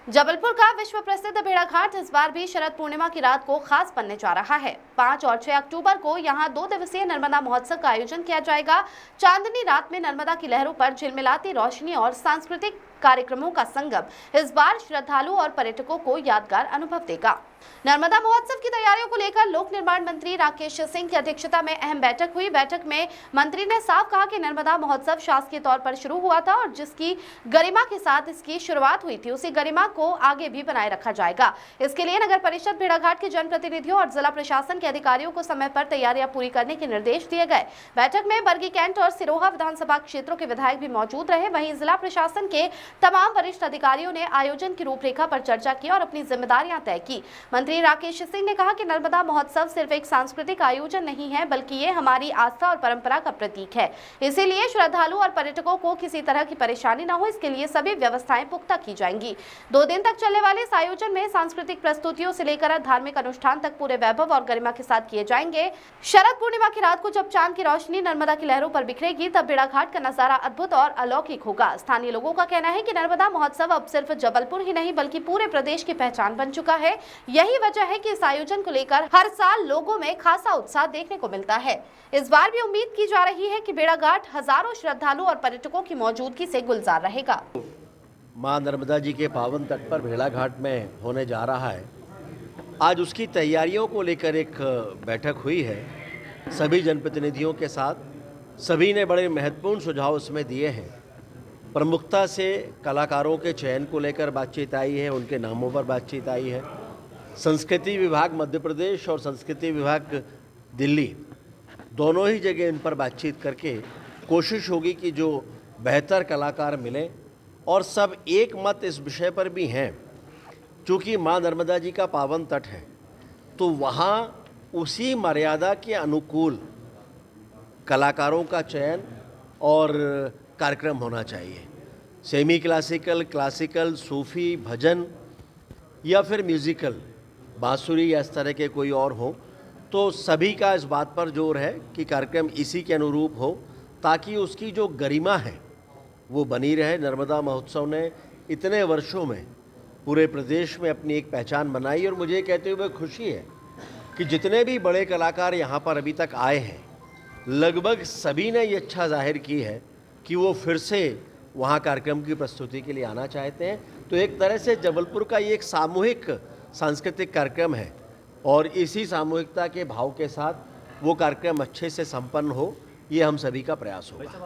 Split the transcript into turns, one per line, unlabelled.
जबलपुर का विश्व प्रसिद्ध भेड़ाघाट इस बार भी शरद पूर्णिमा की रात को खास बनने जा रहा है। 5 और 6 अक्टूबर को यहां 2 दिवसीय नर्मदा महोत्सव का आयोजन किया जाएगा। चांदनी रात में नर्मदा की लहरों पर झिलमिलाती रोशनी और सांस्कृतिक कार्यक्रमों का संगम इस बार श्रद्धालु और पर्यटकों को यादगार अनुभव देगा। नर्मदा महोत्सव की तैयारियों को लेकर लोक निर्माण मंत्री राकेश सिंह की अध्यक्षता में अहम बैठक हुई। बैठक में मंत्री ने साफ कहा कि नर्मदा महोत्सव शासकीय तौर पर शुरू हुआ था और जिसकी गरिमा के साथ इसकी शुरुआत हुई थी, उसी गरिमा को आगे भी बनाए रखा जाएगा। इसके लिए नगर परिषद भेड़ाघाट के जनप्रतिनिधियों और जिला प्रशासन के अधिकारियों को समय पर तैयारियां पूरी करने के निर्देश दिए गए। बैठक में बरगी कैंट और सिरोहा विधानसभा क्षेत्रों के विधायक भी मौजूद रहे। वहीं जिला प्रशासन के तमाम वरिष्ठ अधिकारियों ने आयोजन की रूपरेखा पर चर्चा की और अपनी जिम्मेदारियां तय की। मंत्री राकेश सिंह ने कहा कि नर्मदा महोत्सव सिर्फ एक सांस्कृतिक आयोजन नहीं है, बल्कि ये हमारी आस्था और परंपरा का प्रतीक है। इसीलिए श्रद्धालु और पर्यटकों को किसी तरह की परेशानी न हो, इसके लिए सभी व्यवस्थाएं पुख्ता की जाएंगी। 2 दिन तक चलने वाले इस आयोजन में सांस्कृतिक प्रस्तुतियों से लेकर धार्मिक अनुष्ठान तक पूरे वैभव और गरिमा के साथ किए जाएंगे। शरद पूर्णिमा की रात को जब चांद की रोशनी नर्मदा की लहरों पर बिखरेगी, तब भेड़ाघाट का नजारा अद्भुत और अलौकिक होगा। स्थानीय लोगों का कहना है कि नर्मदा महोत्सव अब सिर्फ जबलपुर ही नहीं बल्कि पूरे प्रदेश की पहचान बन चुका है। यही वजह है कि इस आयोजन को लेकर हर साल लोगों में खासा उत्साह देखने को मिलता है। इस बार भी उम्मीद की जा रही है कि भेड़ाघाट हजारों श्रद्धालु और पर्यटकों की मौजूदगी से गुलजार रहेगा।
मां नर्मदा जी के पावन तट पर भेड़ाघाट में होने जा रहा है। आज उसकी तैयारियों को लेकर एक बैठक हुई है सभी जनप्रतिनिधियों के साथ। सभी ने बड़े महत्वपूर्ण सुझाव उसमें दिए हैं। प्रमुखता से कलाकारों के चयन को लेकर बातचीत आई है, उनके नामों पर बातचीत आई है। संस्कृति विभाग मध्य प्रदेश और संस्कृति विभाग दिल्ली दोनों ही जगह इन पर बातचीत करके कोशिश होगी कि जो बेहतर कलाकार मिलें, और सब एक मत इस विषय पर भी हैं, चूँकि मां नर्मदा जी का पावन तट है तो वहाँ उसी मर्यादा के अनुकूल कलाकारों का चयन और कार्यक्रम होना चाहिए। सेमी क्लासिकल, क्लासिकल, सूफ़ी, भजन या फिर म्यूज़िकल, बांसुरी या इस तरह के कोई और हो, तो सभी का इस बात पर जोर है कि कार्यक्रम इसी के अनुरूप हो ताकि उसकी जो गरिमा है वो बनी रहे। नर्मदा महोत्सव ने इतने वर्षों में पूरे प्रदेश में अपनी एक पहचान बनाई और मुझे कहते हुए खुशी है कि जितने भी बड़े कलाकार यहाँ पर अभी तक आए हैं, लगभग सभी ने ये इच्छा जाहिर की है कि वो फिर से वहाँ कार्यक्रम की प्रस्तुति के लिए आना चाहते हैं। तो एक तरह से जबलपुर का ये एक सामूहिक सांस्कृतिक कार्यक्रम है और इसी सामूहिकता के भाव के साथ वो कार्यक्रम अच्छे से संपन्न हो, ये हम सभी का प्रयास होगा।